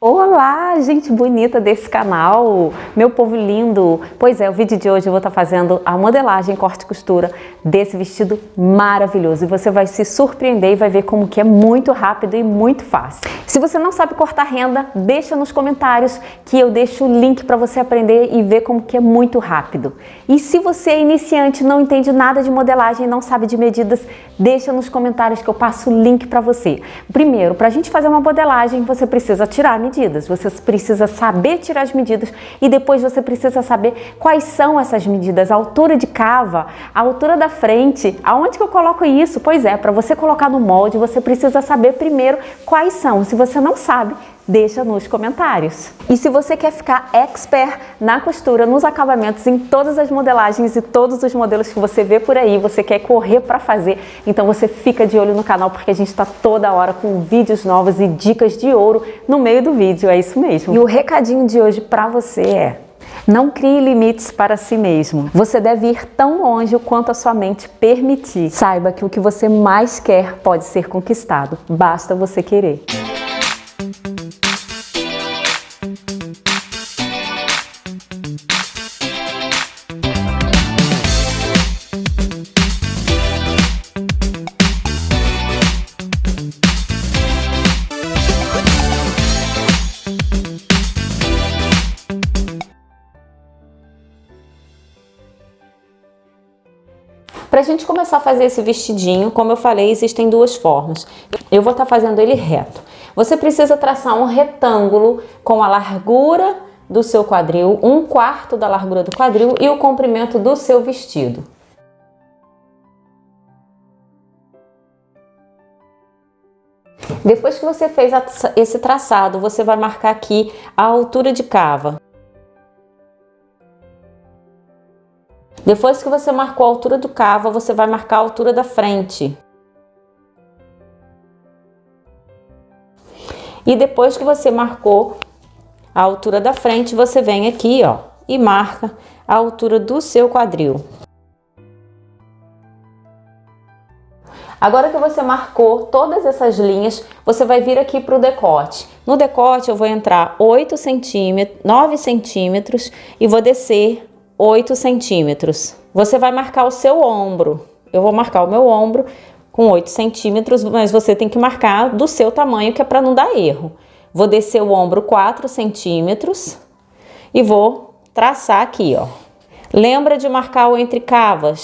Olá, gente bonita desse canal, meu povo lindo! Pois é, o vídeo de hoje eu vou estar fazendo a modelagem corte e costura desse vestido maravilhoso e você vai se surpreender e vai ver como que é muito rápido e muito fácil. Se você não sabe cortar renda, deixa nos comentários que eu deixo o link para você aprender e ver como que é muito rápido. E se você é iniciante, não entende nada de modelagem, não sabe de medidas, deixa nos comentários que eu passo o link para você. Primeiro, para a gente fazer uma modelagem, você precisa tirar a medida. Você precisa saber tirar as medidas e depois você precisa saber quais são essas medidas, a altura de cava, a altura da frente, aonde que eu coloco isso? Pois é, para você colocar no molde, você precisa saber primeiro quais são. Se você não sabe, deixa nos comentários. E se você quer ficar expert na costura, nos acabamentos, em todas as modelagens e todos os modelos que você vê por aí, você quer correr para fazer, então você fica de olho no canal porque a gente está toda hora com vídeos novos e dicas de ouro no meio do vídeo, é isso mesmo. E o recadinho de hoje para você é: não crie limites para si mesmo. Você deve ir tão longe quanto a sua mente permitir. Saiba que o que você mais quer pode ser conquistado, basta você querer. Para a gente começar a fazer esse vestidinho, como eu falei, existem duas formas. Eu vou estar fazendo ele reto. Você precisa traçar um retângulo com a largura do seu quadril, 1/4 da largura do quadril e o comprimento do seu vestido. Depois que você fez esse traçado, você vai marcar aqui a altura de cava. Depois que você marcou a altura do cava, você vai marcar a altura da frente. E depois que você marcou a altura da frente, você vem aqui, ó, e marca a altura do seu quadril. Agora que você marcou todas essas linhas, você vai vir aqui para o decote. No decote eu vou entrar 9 centímetros e vou descer 8 centímetros. Você vai marcar o seu ombro. Eu vou marcar o meu ombro com 8 centímetros, mas você tem que marcar do seu tamanho, que é para não dar erro. Vou descer o ombro 4 centímetros e vou traçar aqui, ó. Lembra de marcar o entre cavas.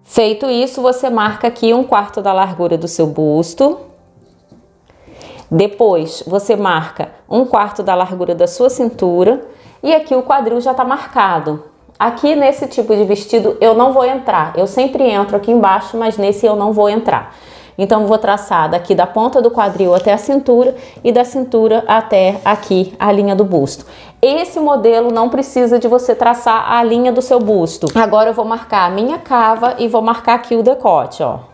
Feito isso, você marca aqui 1/4 da largura do seu busto. Depois, você marca 1/4 da largura da sua cintura. E aqui o quadril já tá marcado. Aqui nesse tipo de vestido eu não vou entrar. Eu sempre entro aqui embaixo, mas nesse eu não vou entrar. Então, vou traçar daqui da ponta do quadril até a cintura e da cintura até aqui a linha do busto. Esse modelo não precisa de você traçar a linha do seu busto. Agora eu vou marcar a minha cava e vou marcar aqui o decote, ó.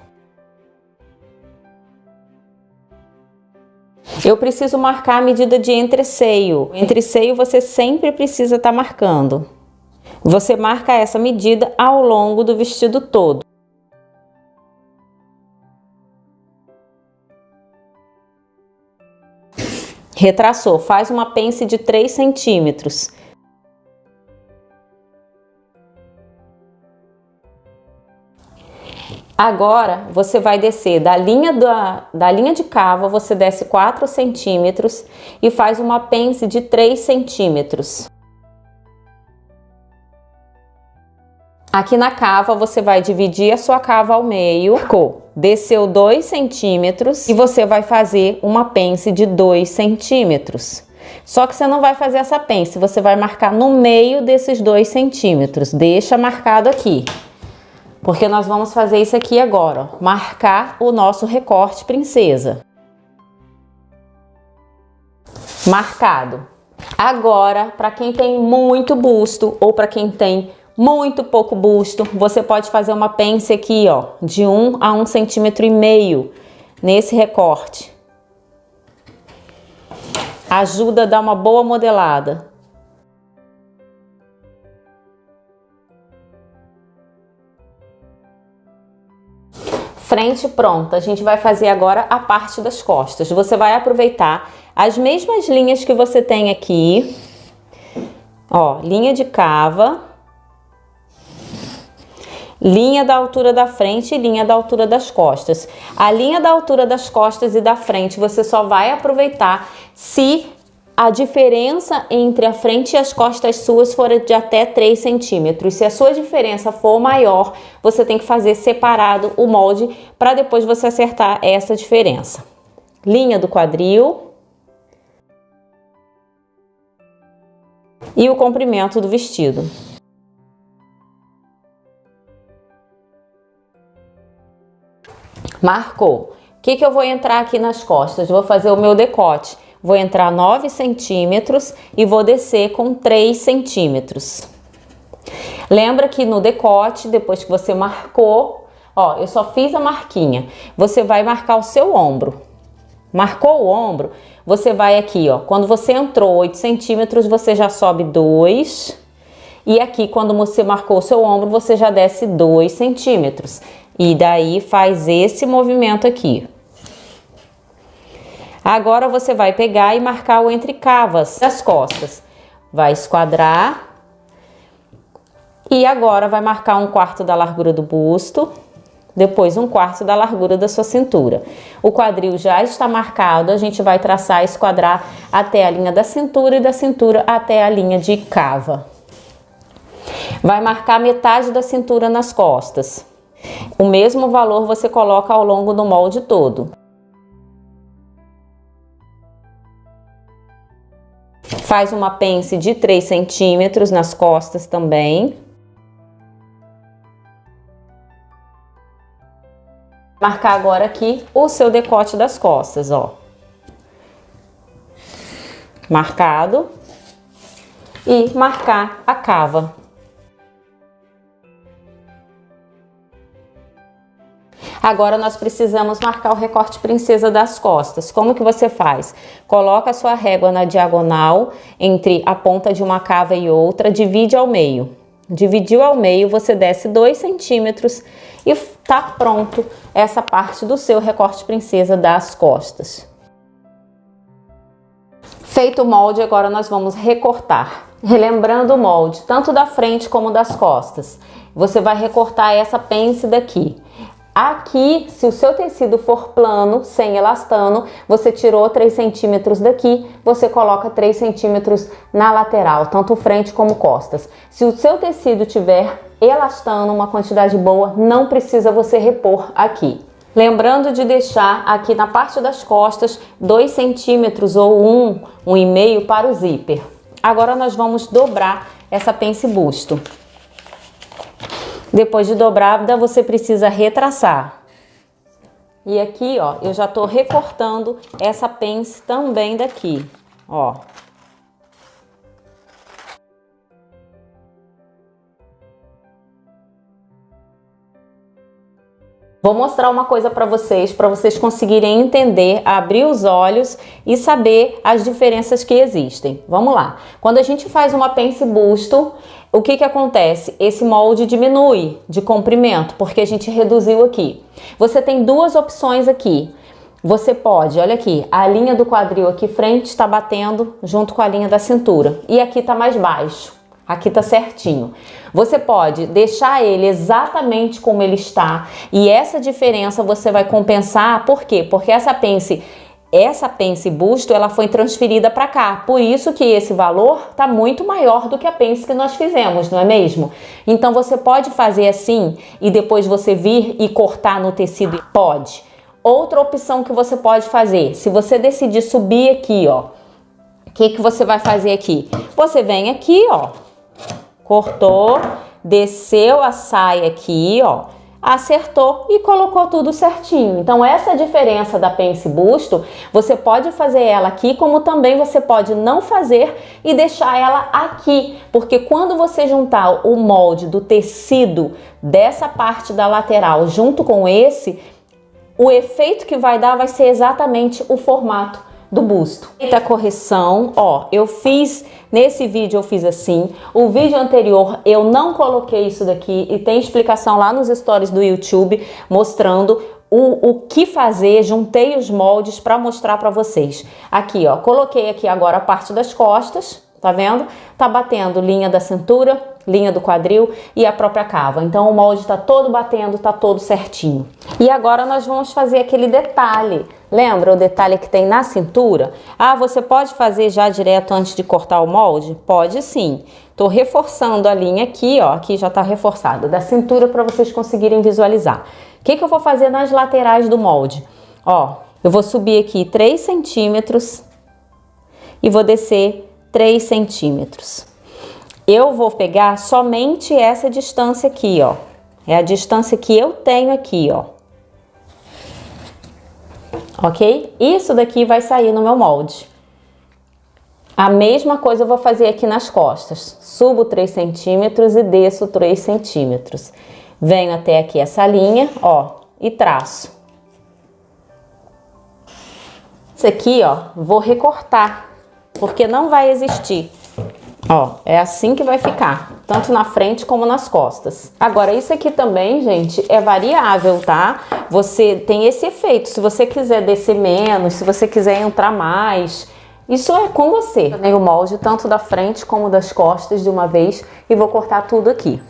Eu preciso marcar a medida de entreceio. Entreceio você sempre precisa estar marcando. Você marca essa medida ao longo do vestido todo. Retraçou, faz uma pence de 3 centímetros. Agora, você vai descer da linha de cava, você desce 4 centímetros e faz uma pence de 3 centímetros. Aqui na cava, você vai dividir a sua cava ao meio, desceu 2 centímetros e você vai fazer uma pence de 2 centímetros. Só que você não vai fazer essa pence, você vai marcar no meio desses 2 centímetros, deixa marcado aqui. Porque nós vamos fazer isso aqui agora, ó, marcar o nosso recorte princesa. Marcado. Agora, para quem tem muito busto ou para quem tem muito pouco busto, você pode fazer uma pence aqui, ó, de 1 a 1,5 cm nesse recorte. Ajuda a dar uma boa modelada. frente frente pronta. A gente vai fazer agora a parte das costas. Você vai aproveitar as mesmas linhas que você tem aqui, ó, linha de cava, linha da altura da frente e linha da altura das costas. A linha da altura das costas e da frente você só vai aproveitar se a diferença entre a frente e as costas suas for de até 3 centímetros. Se a sua diferença for maior, você tem que fazer separado o molde para depois você acertar essa diferença. Linha do quadril e o comprimento do vestido. Marcou. O que eu vou entrar aqui nas costas? Vou fazer o meu decote. Vou entrar 9 centímetros e vou descer com 3 centímetros. Lembra que no decote, depois que você marcou, ó, eu só fiz a marquinha. Você vai marcar o seu ombro. Marcou o ombro, você vai aqui, ó. Quando você entrou 8 centímetros, você já sobe 2. E aqui, quando você marcou o seu ombro, você já desce 2 centímetros. E daí faz esse movimento aqui. Agora você vai pegar e marcar o entrecavas das costas. Vai esquadrar. E agora vai marcar 1/4 da largura do busto. Depois 1/4 da largura da sua cintura. O quadril já está marcado. A gente vai traçar e esquadrar até a linha da cintura e da cintura até a linha de cava. Vai marcar metade da cintura nas costas. O mesmo valor você coloca ao longo do molde todo. Faz uma pence de 3 centímetros nas costas também. Marcar agora aqui o seu decote das costas, ó. Marcado. E marcar a cava. Agora nós precisamos marcar o recorte princesa das costas. Como que você faz? Coloca a sua régua na diagonal entre a ponta de uma cava e outra, divide ao meio. Dividiu ao meio, você desce 2 centímetros e tá pronto essa parte do seu recorte princesa das costas. Feito o molde, agora nós vamos recortar. Relembrando o molde, tanto da frente como das costas. Você vai recortar essa pence daqui. Aqui, se o seu tecido for plano, sem elastano, você tirou 3 centímetros daqui, você coloca 3 centímetros na lateral, tanto frente como costas. Se o seu tecido tiver elastano, uma quantidade boa, não precisa você repor aqui. Lembrando de deixar aqui na parte das costas 2 centímetros ou 1,5 para o zíper. Agora nós vamos dobrar essa pence busto. Depois de dobrada, você precisa retraçar. E aqui, ó, eu já tô recortando essa pence também daqui, ó. Vou mostrar uma coisa para vocês conseguirem entender, abrir os olhos e saber as diferenças que existem. Vamos lá. Quando a gente faz uma pence busto, o que acontece? Esse molde diminui de comprimento, porque a gente reduziu aqui. Você tem duas opções aqui. Você pode, olha aqui, a linha do quadril aqui frente está batendo junto com a linha da cintura. E aqui tá mais baixo. Aqui tá certinho. Você pode deixar ele exatamente como ele está. E essa diferença você vai compensar. Por quê? Porque essa pence busto, ela foi transferida para cá. Por isso que esse valor tá muito maior do que a pence que nós fizemos, não é mesmo? Então você pode fazer assim e depois você vir e cortar no tecido. Pode. Outra opção que você pode fazer, se você decidir subir aqui, ó. O que você vai fazer aqui? Você vem aqui, ó. Cortou, desceu a saia aqui, ó, acertou e colocou tudo certinho. Então essa diferença da pence busto, você pode fazer ela aqui, como também você pode não fazer e deixar ela aqui, porque quando você juntar o molde do tecido dessa parte da lateral junto com esse, o efeito que vai dar vai ser exatamente o formato do busto. Feita a correção, ó, eu fiz, nesse vídeo eu fiz assim, o vídeo anterior eu não coloquei isso daqui e tem explicação lá nos stories do YouTube mostrando o que fazer, juntei os moldes para mostrar para vocês. Aqui, ó, coloquei aqui agora a parte das costas, tá vendo? Tá batendo linha da cintura, linha do quadril e a própria cava. Então o molde tá todo batendo, tá todo certinho. E agora nós vamos fazer aquele detalhe. Lembra o detalhe que tem na cintura? Ah, você pode fazer já direto antes de cortar o molde? Pode sim. Tô reforçando a linha aqui, ó, aqui já tá reforçada, da cintura para vocês conseguirem visualizar. O que eu vou fazer nas laterais do molde? Ó, eu vou subir aqui 3 centímetros e vou descer 3 centímetros. Eu vou pegar somente essa distância aqui, ó. É a distância que eu tenho aqui, ó. Ok? Isso daqui vai sair no meu molde. A mesma coisa eu vou fazer aqui nas costas. Subo 3 centímetros e desço 3 centímetros. Venho até aqui essa linha, ó, e traço. Isso aqui, ó, vou recortar, porque não vai existir. Ó, é assim que vai ficar, tanto na frente como nas costas. Agora, isso aqui também, gente, é variável, tá? Você tem esse efeito, se você quiser descer menos, se você quiser entrar mais, isso é com você. Eu tenho o molde tanto da frente como das costas de uma vez e vou cortar tudo aqui.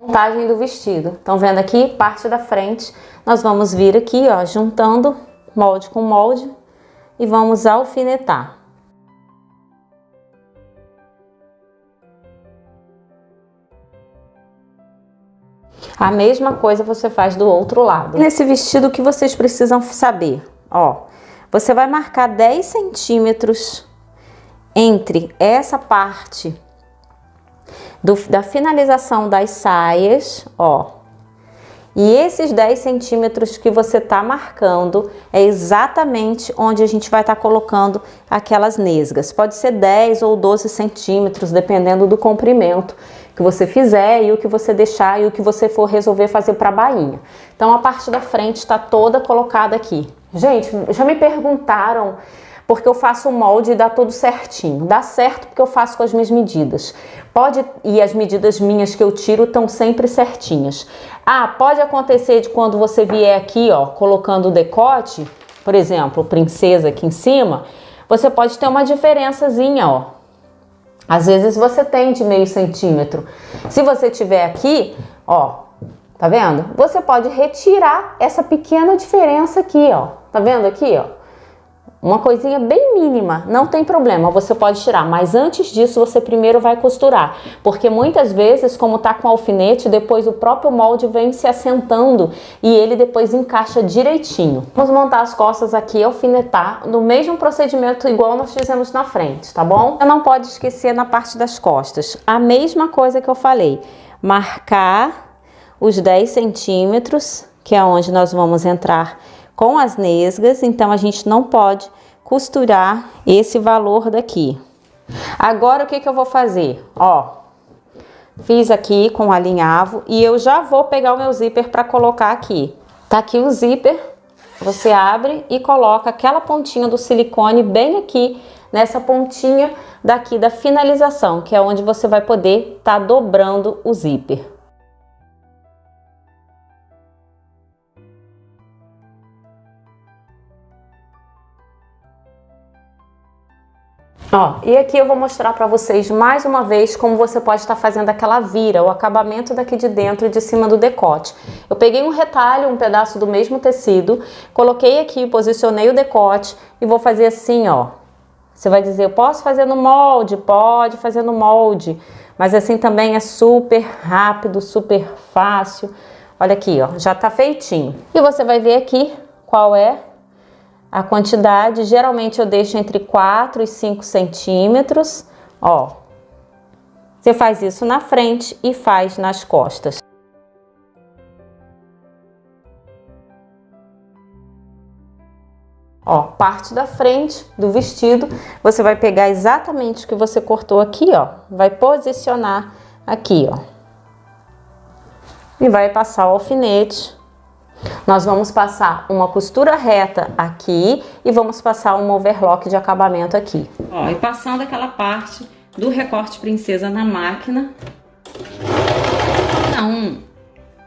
Montagem do vestido. Estão vendo aqui? Parte da frente. Nós vamos vir aqui, ó, juntando molde com molde e vamos alfinetar. A mesma coisa você faz do outro lado. Nesse vestido, o que vocês precisam saber? Ó, você vai marcar 10 centímetros entre essa parte da finalização das saias, ó. E esses 10 centímetros que você tá marcando é exatamente onde a gente vai estar colocando aquelas nesgas. Pode ser 10 ou 12 centímetros, dependendo do comprimento que você fizer e o que você deixar e o que você for resolver fazer para a bainha. Então a parte da frente está toda colocada aqui. Gente, já me perguntaram porque eu faço o molde e dá tudo certinho. Dá certo porque eu faço com as minhas medidas. E as medidas minhas que eu tiro estão sempre certinhas. Ah, pode acontecer de quando você vier aqui, ó, colocando o decote, por exemplo, princesa aqui em cima, você pode ter uma diferençazinha, ó. Às vezes você tem de meio centímetro. Se você tiver aqui, ó, tá vendo? Você pode retirar essa pequena diferença aqui, ó. Tá vendo aqui, ó? Uma coisinha bem mínima, não tem problema, você pode tirar, mas antes disso você primeiro vai costurar, porque muitas vezes, como tá com alfinete, depois o próprio molde vem se assentando e ele depois encaixa direitinho. Vamos montar as costas aqui, alfinetar, no mesmo procedimento igual nós fizemos na frente, tá bom? Você não pode esquecer na parte das costas, a mesma coisa que eu falei, marcar os 10 centímetros, que é onde nós vamos entrar com as nesgas, então a gente não pode costurar esse valor daqui. Agora o que eu vou fazer? Ó, fiz aqui com alinhavo e eu já vou pegar o meu zíper para colocar aqui. Tá aqui o zíper, você abre e coloca aquela pontinha do silicone bem aqui, nessa pontinha daqui da finalização, que é onde você vai poder estar dobrando o zíper. Ó, e aqui eu vou mostrar para vocês mais uma vez como você pode estar fazendo aquela vira, o acabamento daqui de dentro e de cima do decote. Eu peguei um retalho, um pedaço do mesmo tecido, coloquei aqui, posicionei o decote e vou fazer assim, ó. Você vai dizer, eu posso fazer no molde? Pode fazer no molde, mas assim também é super rápido, super fácil. Olha aqui, ó, já tá feitinho. E você vai ver aqui qual é a quantidade. Geralmente eu deixo entre 4 e 5 centímetros, ó. Você faz isso na frente e faz nas costas. Ó, parte da frente do vestido, você vai pegar exatamente o que você cortou aqui, ó. Vai posicionar aqui, ó. E vai passar o alfinete. Nós vamos passar uma costura reta aqui e vamos passar um overlock de acabamento aqui. Ó, e passando aquela parte do recorte princesa na máquina. Então,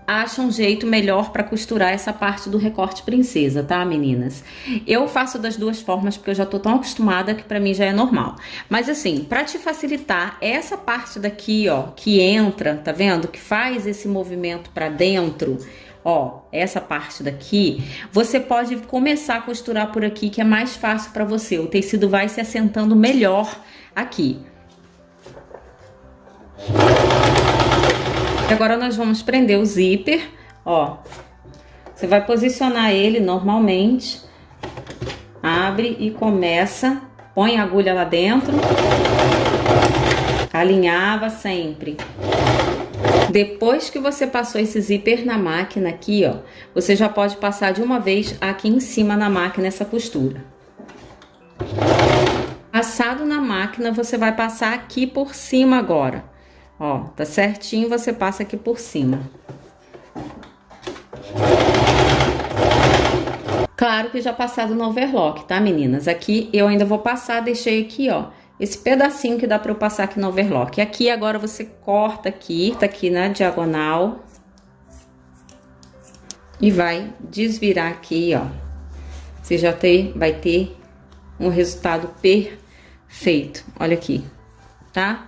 acha um jeito melhor para costurar essa parte do recorte princesa, tá, meninas? Eu faço das duas formas porque eu já tô tão acostumada que para mim já é normal. Mas assim, para te facilitar, essa parte daqui, ó, que entra, tá vendo? Que faz esse movimento para dentro, ó, essa parte daqui, você pode começar a costurar por aqui, que é mais fácil para você. O tecido vai se assentando melhor aqui. Agora nós vamos prender o zíper, ó. Você vai posicionar ele normalmente, abre e começa, põe a agulha lá dentro, alinhava sempre. Depois que você passou esse zíper na máquina aqui, ó, você já pode passar de uma vez aqui em cima na máquina essa costura. Passado na máquina, você vai passar aqui por cima agora. Ó, tá certinho, você passa aqui por cima. Claro que já passado no overlock, tá, meninas? Aqui eu ainda vou passar, deixei aqui, ó, esse pedacinho que dá pra eu passar aqui no overlock. Aqui agora você corta aqui, tá aqui na diagonal. E vai desvirar aqui, ó. Você já vai ter um resultado perfeito. Olha aqui, tá?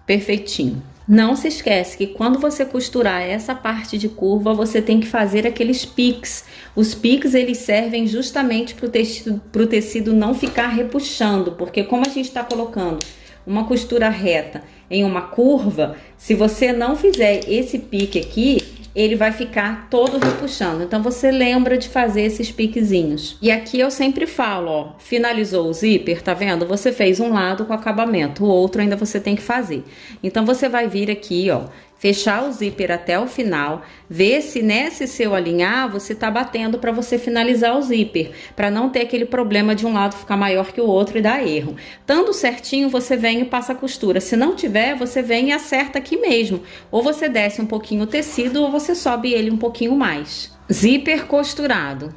Perfeitinho. Não se esquece que quando você costurar essa parte de curva, você tem que fazer aqueles piques. Os piques, eles servem justamente para o tecido não ficar repuxando, porque como a gente está colocando uma costura reta em uma curva, se você não fizer esse pique aqui, ele vai ficar todo repuxando. Então você lembra de fazer esses piquezinhos. E aqui eu sempre falo, ó, finalizou o zíper, tá vendo? Você fez um lado com acabamento, o outro ainda você tem que fazer. Então você vai vir aqui, ó, fechar o zíper até o final, ver se nesse seu alinhar você tá batendo para você finalizar o zíper, para não ter aquele problema de um lado ficar maior que o outro e dar erro. Estando certinho, você vem e passa a costura. Se não tiver, você vem e acerta aqui mesmo. Ou você desce um pouquinho o tecido ou você sobe ele um pouquinho mais. Zíper costurado.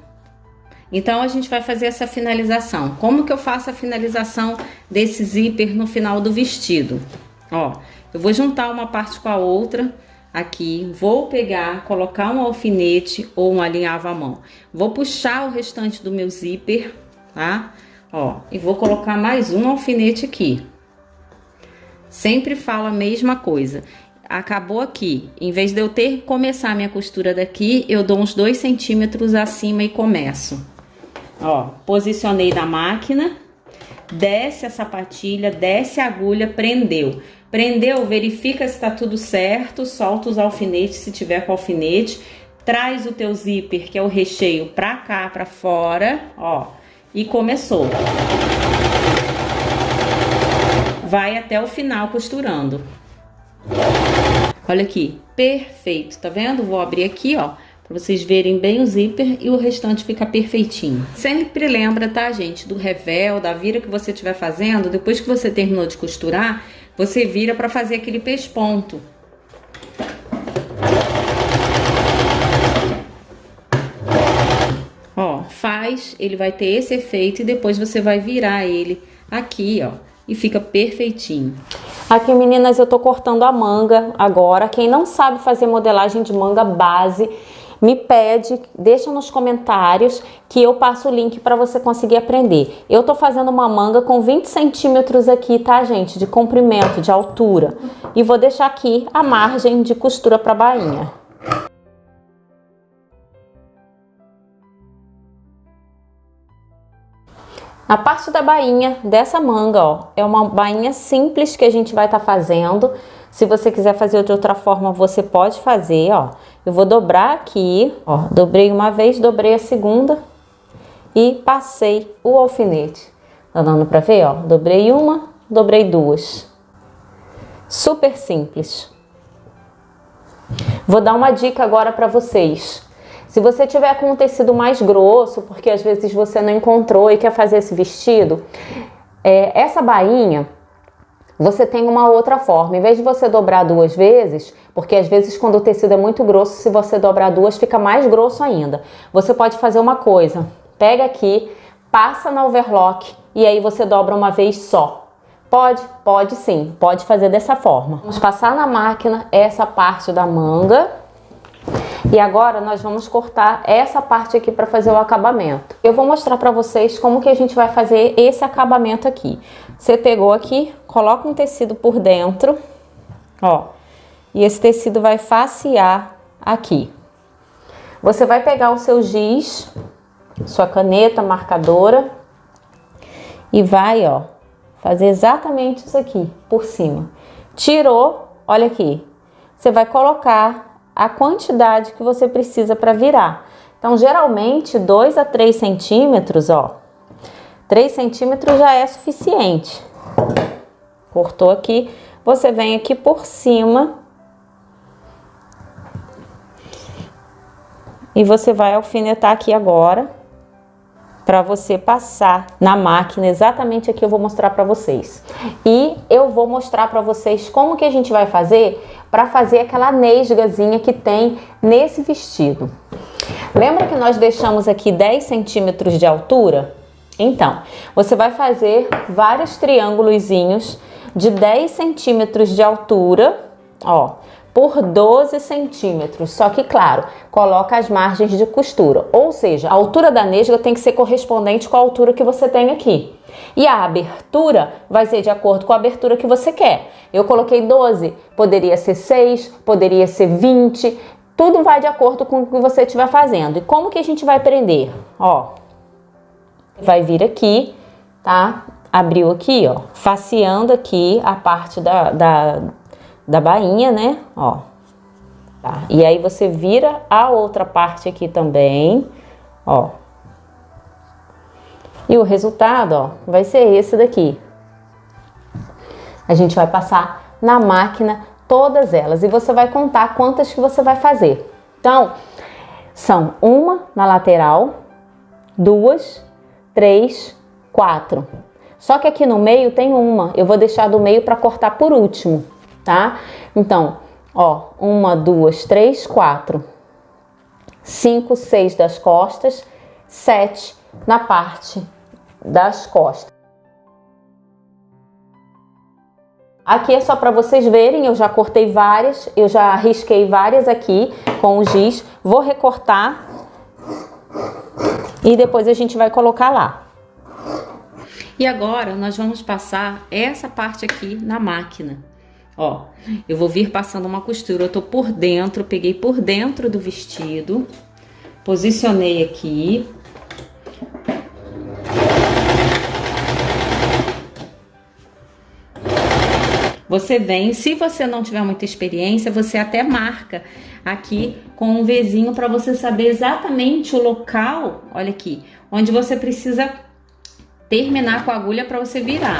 Então a gente vai fazer essa finalização. Como que eu faço a finalização desse zíper no final do vestido? Ó, eu vou juntar uma parte com a outra aqui, vou pegar, colocar um alfinete ou um alinhavo à mão. Vou puxar o restante do meu zíper, tá? Ó, e vou colocar mais um alfinete aqui. Sempre falo a mesma coisa. Acabou aqui, em vez de eu ter que começar a minha costura daqui, eu dou uns 2 centímetros acima e começo. Ó, posicionei na máquina, desce a sapatilha, desce a agulha, prendeu. Prendeu, verifica se tá tudo certo, solta os alfinetes se tiver com alfinete, traz o teu zíper, que é o recheio, pra cá, pra fora, ó, e começou. Vai até o final costurando. Olha aqui, perfeito, tá vendo? Vou abrir aqui, ó, pra vocês verem bem o zíper e o restante fica perfeitinho. Sempre lembra, tá, gente, do revel, da vira que você estiver fazendo, depois que você terminou de costurar, você vira para fazer aquele pesponto. Ó, faz, ele vai ter esse efeito e depois você vai virar ele aqui, ó, e fica perfeitinho. Aqui, meninas, eu tô cortando a manga agora. Quem não sabe fazer modelagem de manga base, me pede, deixa nos comentários que eu passo o link para você conseguir aprender. Eu tô fazendo uma manga com 20 centímetros aqui, tá, gente? De comprimento, de altura. E vou deixar aqui a margem de costura para bainha. A parte da bainha dessa manga, ó, é uma bainha simples que a gente vai estar fazendo. Se você quiser fazer de outra forma, você pode fazer, ó. Eu vou dobrar aqui, ó, dobrei uma vez, dobrei a segunda e passei o alfinete. Tá dando pra ver, ó? Dobrei uma, dobrei duas. Super simples. Vou dar uma dica agora pra vocês. Se você tiver com um tecido mais grosso, porque às vezes você não encontrou e quer fazer esse vestido, essa bainha, você tem uma outra forma. Em vez de você dobrar 2 vezes, porque às vezes quando o tecido é muito grosso, se você dobrar 2, fica mais grosso ainda. Você pode fazer uma coisa, pega aqui, passa na overlock e aí você dobra uma vez só. Pode? Pode sim, pode fazer dessa forma. Vamos passar na máquina essa parte da manga. E agora nós vamos cortar essa parte aqui para fazer o acabamento. Eu vou mostrar para vocês como que a gente vai fazer esse acabamento aqui. Você pegou aqui, coloca um tecido por dentro, ó, e esse tecido vai facear aqui. Você vai pegar o seu giz, sua caneta marcadora e vai, ó, fazer exatamente isso aqui por cima. Tirou, olha aqui, você vai colocar a quantidade que você precisa para virar. Então, geralmente, 2 a 3 centímetros, ó. 3 centímetros já é suficiente. Cortou aqui, você vem aqui por cima e você vai alfinetar aqui agora para você passar na máquina. Exatamente aqui eu vou mostrar para vocês. E eu vou mostrar para vocês como que a gente vai fazer para fazer aquela nesgazinha que tem nesse vestido. Lembra que nós deixamos aqui 10 centímetros de altura? Então, você vai fazer vários triângulozinhos de 10 centímetros de altura, ó, por 12 centímetros. Só que, claro, coloca as margens de costura. Ou seja, a altura da nesga tem que ser correspondente com a altura que você tem aqui. E a abertura vai ser de acordo com a abertura que você quer. Eu coloquei 12, poderia ser 6, poderia ser 20. Tudo vai de acordo com o que você estiver fazendo. E como que a gente vai prender? Ó, vai vir aqui, tá? Abriu aqui, ó, faceando aqui a parte da bainha, né? Ó, tá? E aí você vira a outra parte aqui também, ó. E o resultado, ó, vai ser esse daqui. A gente vai passar na máquina todas elas e você vai contar quantas que você vai fazer. Então, são 1 na lateral, 2, 3, 4. Só que aqui no meio tem uma. Eu vou deixar do meio para cortar por último, tá? Então, ó, 1, 2, 3, 4, 5, 6 das costas, 7 na parte das costas. Aqui é só para vocês verem, eu já cortei várias, eu já risquei várias aqui com o giz. Vou recortar e depois a gente vai colocar lá. E agora nós vamos passar essa parte aqui na máquina. Ó, eu vou vir passando uma costura, eu tô por dentro, peguei por dentro do vestido, posicionei aqui. Você vem, se você não tiver muita experiência, você até marca aqui com um Vzinho para você saber exatamente o local, olha aqui, onde você precisa terminar com a agulha para você virar.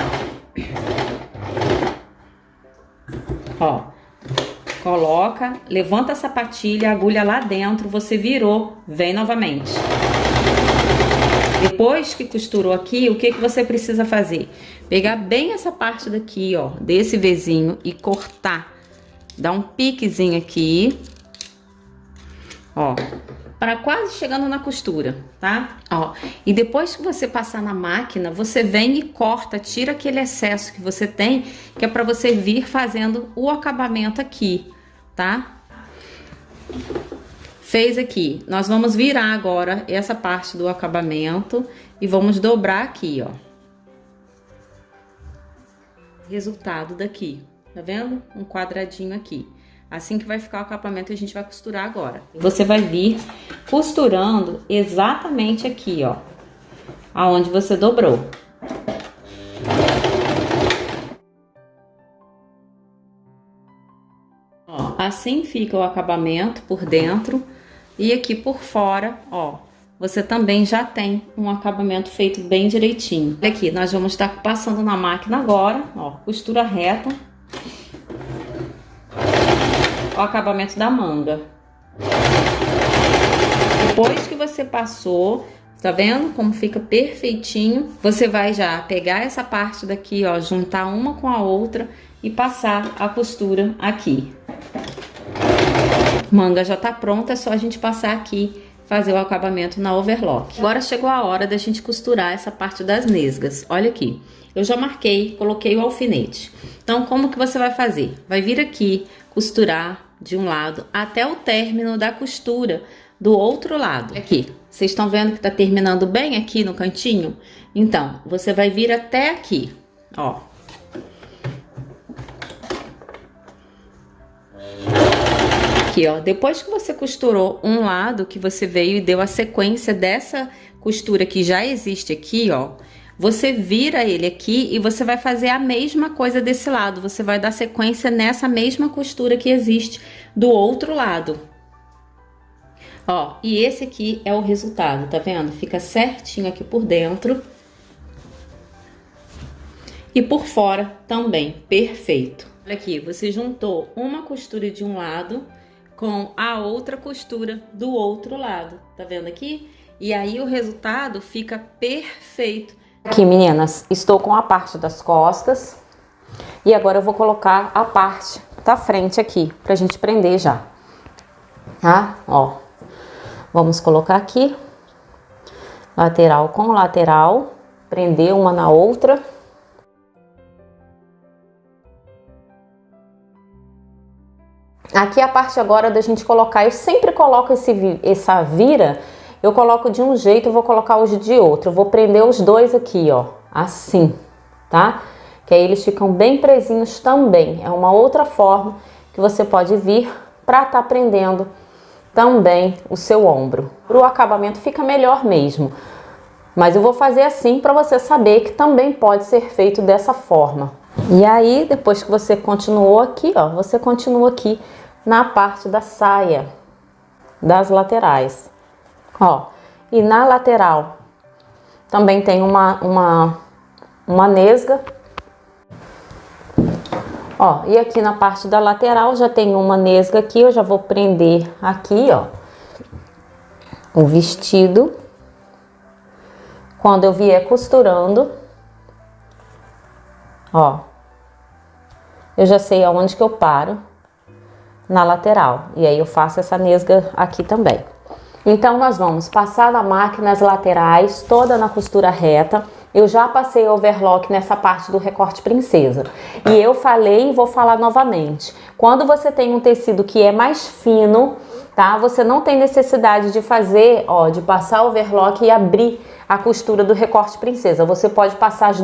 Ó, coloca, levanta a sapatilha, a agulha lá dentro, você virou, vem novamente. Depois que costurou aqui, o que você precisa fazer? Pegar bem essa parte daqui, ó, desse Vzinho e cortar. Dá um piquezinho aqui, ó, para quase chegando na costura, tá? Ó, e depois que você passar na máquina, você vem e corta, tira aquele excesso que você tem, que é para você vir fazendo o acabamento aqui, tá? Fez aqui, nós vamos virar agora essa parte do acabamento e vamos dobrar aqui, ó. Resultado daqui, tá vendo? Um quadradinho aqui. Assim que vai ficar o acabamento, a gente vai costurar agora. Você vai vir costurando exatamente aqui, ó, aonde você dobrou. Ó, assim fica o acabamento por dentro. E aqui por fora, ó, você também já tem um acabamento feito bem direitinho. Olha aqui, nós vamos estar passando na máquina agora, ó, costura reta. O acabamento da manga. Depois que você passou, tá vendo como fica perfeitinho? Você vai já pegar essa parte daqui, ó, juntar uma com a outra e passar a costura aqui. Manga já tá pronta, é só a gente passar aqui, fazer o acabamento na overlock. Agora chegou a hora da gente costurar essa parte das nesgas. Olha aqui, eu já marquei, coloquei o alfinete. Então, como que você vai fazer? Vai vir aqui, costurar de um lado até o término da costura do outro lado. Aqui, vocês estão vendo que tá terminando bem aqui no cantinho? Então, você vai vir até aqui, ó. Aqui, ó, depois que você costurou um lado, que você veio e deu a sequência dessa costura que já existe aqui, ó, você vira ele aqui e você vai fazer a mesma coisa desse lado. Você vai dar sequência nessa mesma costura que existe do outro lado. Ó, e esse aqui é o resultado, tá vendo? Fica certinho aqui por dentro. E por fora também, perfeito. Olha aqui, você juntou uma costura de um lado com a outra costura do outro lado, tá vendo aqui? E aí o resultado fica perfeito. Aqui, meninas, estou com a parte das costas e agora eu vou colocar a parte da frente aqui pra gente prender já, tá? Ó, vamos colocar aqui, lateral com lateral, prender uma na outra. Aqui a parte agora da gente colocar, eu sempre coloco essa vira, eu coloco de um jeito, eu vou colocar hoje de outro. Eu vou prender os dois aqui, ó, assim, tá? Que aí eles ficam bem presinhos também. É uma outra forma que você pode vir pra tá prendendo também o seu ombro. Pro acabamento fica melhor mesmo. Mas eu vou fazer assim pra você saber que também pode ser feito dessa forma. E aí, depois que você continuou aqui, ó, você continua aqui na parte da saia, das laterais, ó. E na lateral também tem uma nesga, ó. E aqui na parte da lateral já tem uma nesga aqui, eu já vou prender aqui, ó, o vestido. Quando eu vier costurando, ó, eu já sei aonde que eu paro na lateral. E aí eu faço essa nesga aqui também. Então nós vamos passar na máquina as laterais, toda na costura reta. Eu já passei overlock nessa parte do recorte princesa. E eu falei e vou falar novamente. Quando você tem um tecido que é mais fino, tá? Você não tem necessidade de fazer, ó, de passar overlock e abrir a costura do recorte princesa. Você pode passar os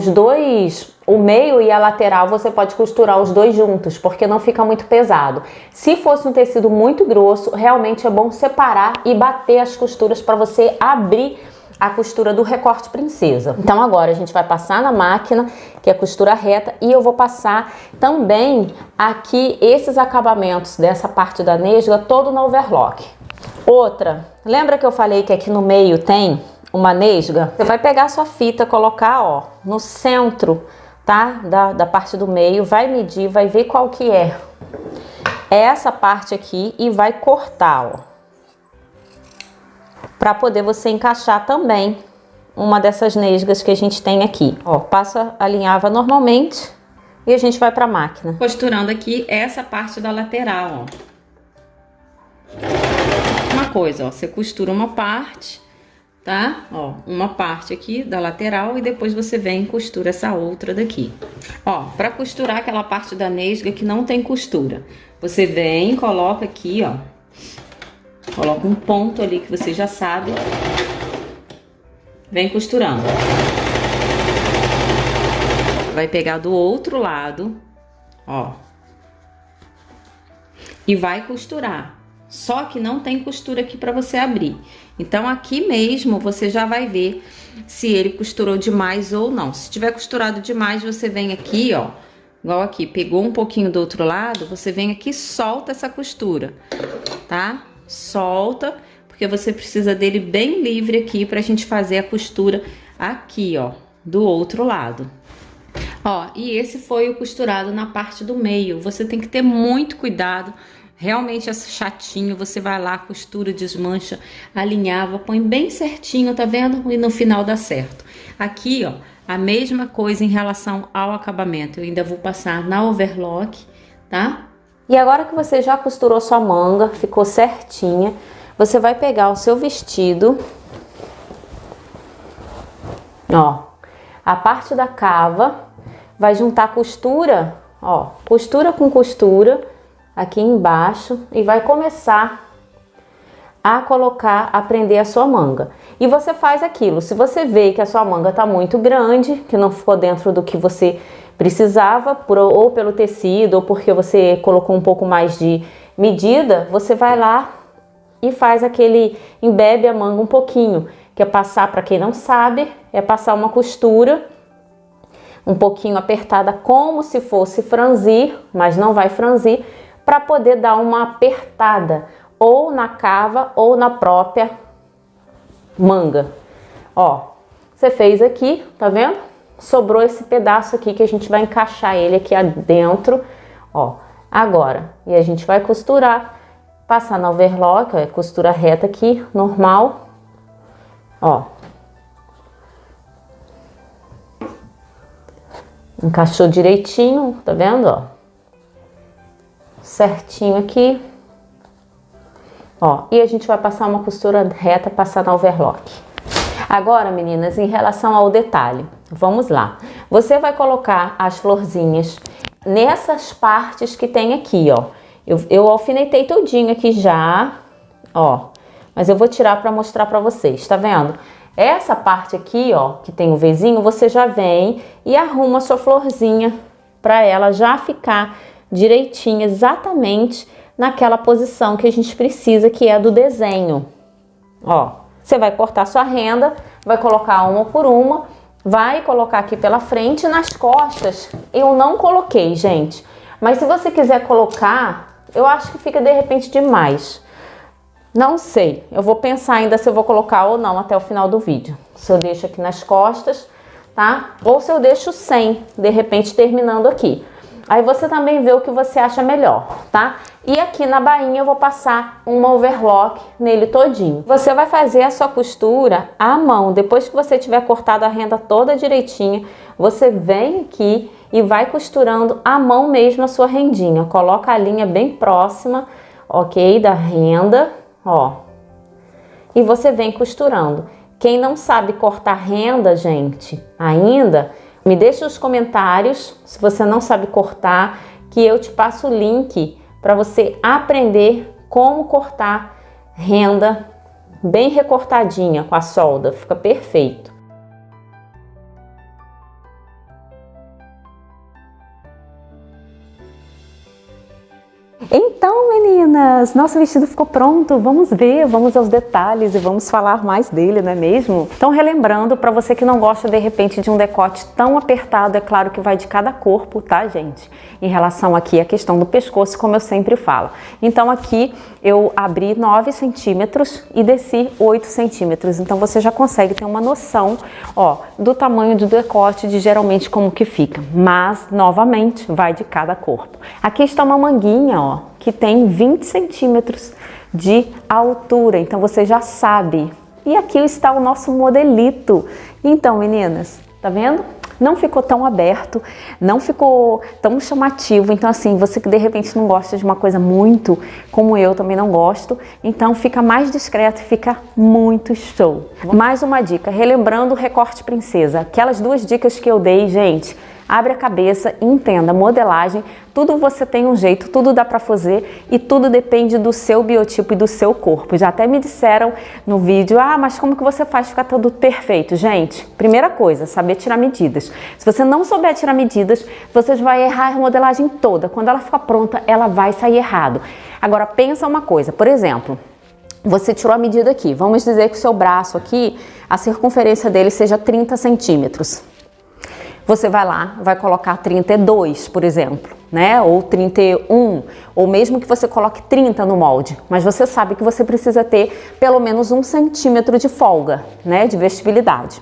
dois, o meio e a lateral, você pode costurar os dois juntos, porque não fica muito pesado. Se fosse um tecido muito grosso, realmente é bom separar e bater as costuras para você abrir a costura do recorte princesa. Então agora a gente vai passar na máquina, que é costura reta, e eu vou passar também aqui esses acabamentos dessa parte da nesga todo no overlock. Outra, lembra que eu falei que aqui no meio tem uma nesga? Você vai pegar a sua fita, colocar, ó, no centro, tá? Da parte do meio, vai medir, vai ver qual que é essa parte aqui e vai cortar, ó, para poder você encaixar também uma dessas nesgas que a gente tem aqui. Ó, passa, alinhava normalmente e a gente vai para a máquina. Costurando aqui essa parte da lateral, ó. Uma coisa, ó, você costura uma parte, tá? Ó, uma parte aqui da lateral e depois você vem e costura essa outra daqui. Ó, para costurar aquela parte da nesga que não tem costura, você vem, coloca aqui, ó, coloca um ponto ali que você já sabe, vem costurando. Vai pegar do outro lado, ó, e vai costurar. Só que não tem costura aqui para você abrir. Então aqui mesmo você já vai ver se ele costurou demais ou não. Se tiver costurado demais, você vem aqui, ó, igual aqui, pegou um pouquinho do outro lado, você vem aqui e solta essa costura, tá? Solta, porque você precisa dele bem livre aqui pra gente fazer a costura aqui, ó, do outro lado. Ó, e esse foi o costurado na parte do meio. Você tem que ter muito cuidado realmente é chatinho, você vai lá, costura, desmancha, alinhava, põe bem certinho, tá vendo? E no final dá certo. Aqui, ó, a mesma coisa em relação ao acabamento. Eu ainda vou passar na overlock, tá? E agora que você já costurou sua manga, ficou certinha, você vai pegar o seu vestido, ó, a parte da cava, vai juntar costura, ó, costura com costura aqui embaixo e vai começar a prender a sua manga. E você faz aquilo, se você vê que a sua manga tá muito grande, que não ficou dentro do que você precisava, ou pelo tecido, ou porque você colocou um pouco mais de medida, você vai lá e faz embebe a manga um pouquinho, que é passar, para quem não sabe, é passar uma costura um pouquinho apertada, como se fosse franzir, mas não vai franzir, para poder dar uma apertada, ou na cava, ou na própria manga. Ó, você fez aqui, tá vendo? Sobrou esse pedaço aqui que a gente vai encaixar ele aqui dentro, ó. Agora, e a gente vai costurar, passar na overlock, ó, costura reta aqui, normal, ó. Encaixou direitinho, tá vendo, ó? Certinho aqui. Ó, e a gente vai passar uma costura reta, passar na overlock. Agora, meninas, em relação ao detalhe, vamos lá. Você vai colocar as florzinhas nessas partes que tem aqui, ó. Eu alfinetei tudinho aqui já, ó. Mas eu vou tirar para mostrar para vocês, tá vendo? Essa parte aqui, ó, que tem o Vzinho, você já vem e arruma a sua florzinha para ela já ficar direitinha, exatamente naquela posição que a gente precisa, que é do desenho. Ó, você vai cortar sua renda, vai colocar uma por uma, vai colocar aqui pela frente. Nas costas eu não coloquei, gente, mas se você quiser colocar, eu acho que fica de repente demais. Não sei, eu vou pensar ainda se eu vou colocar ou não até o final do vídeo. Se eu deixo aqui nas costas, tá? Ou se eu deixo sem, de repente terminando aqui. Aí você também vê o que você acha melhor, tá? E aqui na bainha eu vou passar uma overlock nele todinho. Você vai fazer a sua costura à mão. Depois que você tiver cortado a renda toda direitinha, você vem aqui e vai costurando à mão mesmo a sua rendinha. Coloca a linha bem próxima, ok, da renda, ó. E você vem costurando. Quem não sabe cortar renda, gente, ainda, me deixa nos comentários se você não sabe cortar, que eu te passo o link para você aprender como cortar renda bem recortadinha com a solda, fica perfeito. Então, meninas, nosso vestido ficou pronto. Vamos ver, vamos aos detalhes e vamos falar mais dele, não é mesmo? Então, relembrando, para você que não gosta de repente de um decote tão apertado, é claro que vai de cada corpo, tá, gente? Em relação aqui à questão do pescoço, como eu sempre falo. Então, aqui eu abri 9 centímetros e desci 8 centímetros. Então, você já consegue ter uma noção, ó, do tamanho do decote, de geralmente como que fica. Mas, novamente, vai de cada corpo. Aqui está uma manguinha, ó, que tem 20 centímetros de altura, então você já sabe. E aqui está o nosso modelito. Então, meninas, tá vendo? Não ficou tão aberto, não ficou tão chamativo. Então, assim, você que de repente não gosta de uma coisa muito, como eu também não gosto, então fica mais discreto e fica muito show. Mais uma dica, relembrando o recorte princesa. Aquelas 2 dicas que eu dei, gente, abre a cabeça e entenda, modelagem, tudo você tem um jeito, tudo dá pra fazer e tudo depende do seu biotipo e do seu corpo. Já até me disseram no vídeo, ah, mas como que você faz ficar tudo perfeito? Gente, primeira coisa, saber tirar medidas. Se você não souber tirar medidas, você vai errar a modelagem toda. Quando ela ficar pronta, ela vai sair errado. Agora, pensa uma coisa, por exemplo, você tirou a medida aqui, vamos dizer que o seu braço aqui, a circunferência dele seja 30 centímetros. Você vai lá, vai colocar 32, por exemplo, né? Ou 31, ou mesmo que você coloque 30 no molde. Mas você sabe que você precisa ter pelo menos 1 centímetro de folga, né? De vestibilidade.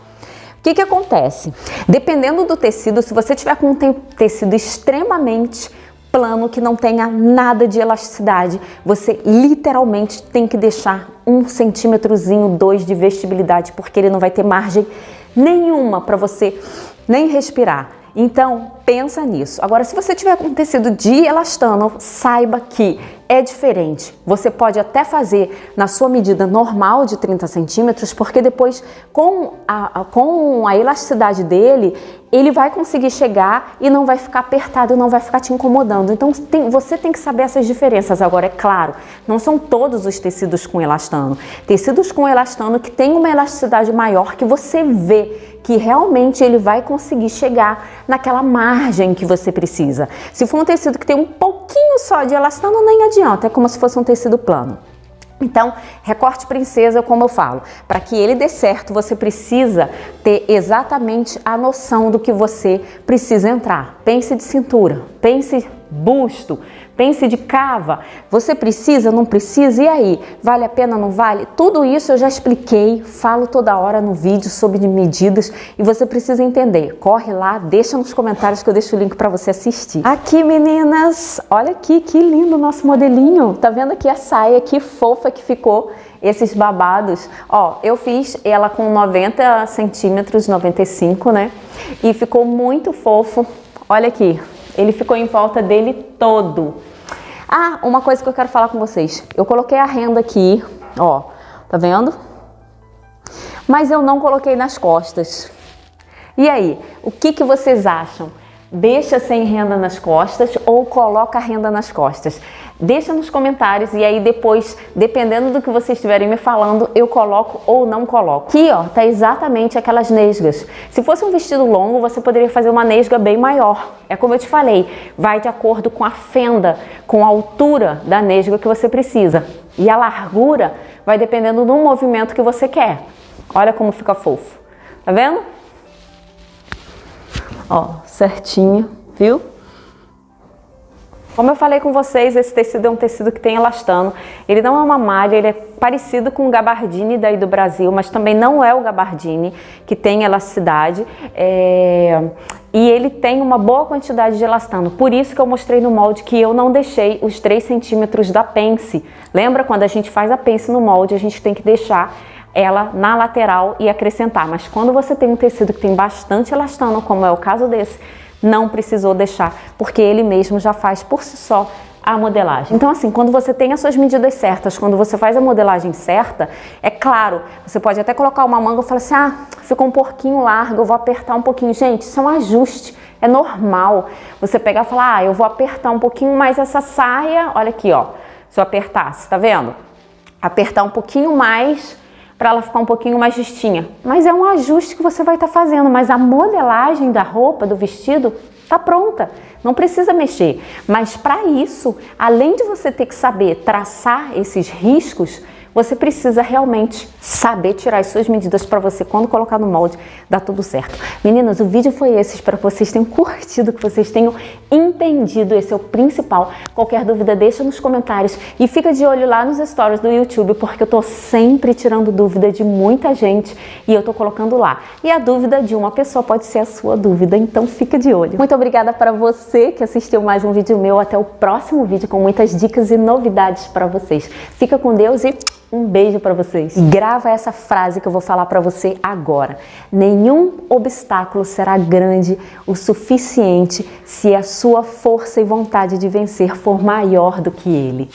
O que que acontece? Dependendo do tecido, se você tiver com um tecido extremamente plano, que não tenha nada de elasticidade. Você literalmente tem que deixar 1 centímetrozinho, 2 de vestibilidade, porque ele não vai ter margem nenhuma para você nem respirar. Então, pensa nisso. Agora, se você tiver com um tecido de elastano, saiba que é diferente. Você pode até fazer na sua medida normal de 30 centímetros, porque depois, com a elasticidade dele, ele vai conseguir chegar e não vai ficar apertado, não vai ficar te incomodando. Então, você tem que saber essas diferenças. Agora, é claro, não são todos os tecidos com elastano. Tecidos com elastano que tem uma elasticidade maior, que você vê que realmente ele vai conseguir chegar naquela margem que você precisa. Se for um tecido que tem um pouquinho só de elastano, nem adianta, é como se fosse um tecido plano. Então, recorte princesa, como eu falo, para que ele dê certo, você precisa ter exatamente a noção do que você precisa entrar. Pense de cintura, pense busto, pense de cava. Você precisa, não precisa? E aí? Vale a pena, não vale? Tudo isso eu já expliquei, falo toda hora no vídeo sobre medidas e você precisa entender. Corre lá, deixa nos comentários que eu deixo o link para você assistir. Aqui, meninas, olha aqui, que lindo o nosso modelinho. Tá vendo aqui a saia, que fofa que ficou, esses babados. Ó, eu fiz ela com 90 centímetros, 95, né? E ficou muito fofo. Olha aqui. Ele ficou em volta dele todo. Ah, uma coisa que eu quero falar com vocês. Eu coloquei a renda aqui, ó, tá vendo? Mas eu não coloquei nas costas. E aí, o que vocês acham? Deixa sem renda nas costas ou coloca a renda nas costas? Deixa nos comentários e aí depois, dependendo do que vocês estiverem me falando, eu coloco ou não coloco. Aqui, ó, tá exatamente aquelas nesgas. Se fosse um vestido longo, você poderia fazer uma nesga bem maior. É como eu te falei, vai de acordo com a fenda, com a altura da nesga que você precisa. E a largura vai dependendo do movimento que você quer. Olha como fica fofo. Tá vendo? Ó, certinho, viu? Como eu falei com vocês, esse tecido é um tecido que tem elastano. Ele não é uma malha, ele é parecido com o gabardine daí do Brasil, mas também não é o gabardine, que tem elasticidade. E ele tem uma boa quantidade de elastano. Por isso que eu mostrei no molde que eu não deixei os 3 centímetros da pence. Lembra quando a gente faz a pence no molde, a gente tem que deixar ela na lateral e acrescentar. Mas quando você tem um tecido que tem bastante elastano, como é o caso desse, não precisou deixar, porque ele mesmo já faz por si só a modelagem. Então assim, quando você tem as suas medidas certas, quando você faz a modelagem certa, é claro, você pode até colocar uma manga e falar assim, ah, ficou um pouquinho largo, eu vou apertar um pouquinho. Gente, isso é um ajuste, é normal. Você pegar e falar, ah, eu vou apertar um pouquinho mais essa saia, olha aqui, ó, se eu apertasse, tá vendo? Apertar um pouquinho mais para ela ficar um pouquinho mais justinha. Mas é um ajuste que você vai estar fazendo, mas a modelagem da roupa, do vestido, tá pronta. Não precisa mexer. Mas para isso, além de você ter que saber traçar esses riscos, você precisa realmente saber tirar as suas medidas para você, quando colocar no molde, dá tudo certo. Meninas, o vídeo foi esse. Espero que vocês tenham curtido, que vocês tenham entendido. Esse é o principal. Qualquer dúvida, deixa nos comentários. E fica de olho lá nos stories do YouTube, porque eu tô sempre tirando dúvida de muita gente e eu tô colocando lá. E a dúvida de uma pessoa pode ser a sua dúvida, então fica de olho. Muito obrigada para você que assistiu mais um vídeo meu. Até o próximo vídeo com muitas dicas e novidades para vocês. Fica com Deus e um beijo para vocês. Grava essa frase que eu vou falar para você agora. Nenhum obstáculo será grande o suficiente se a sua força e vontade de vencer for maior do que ele.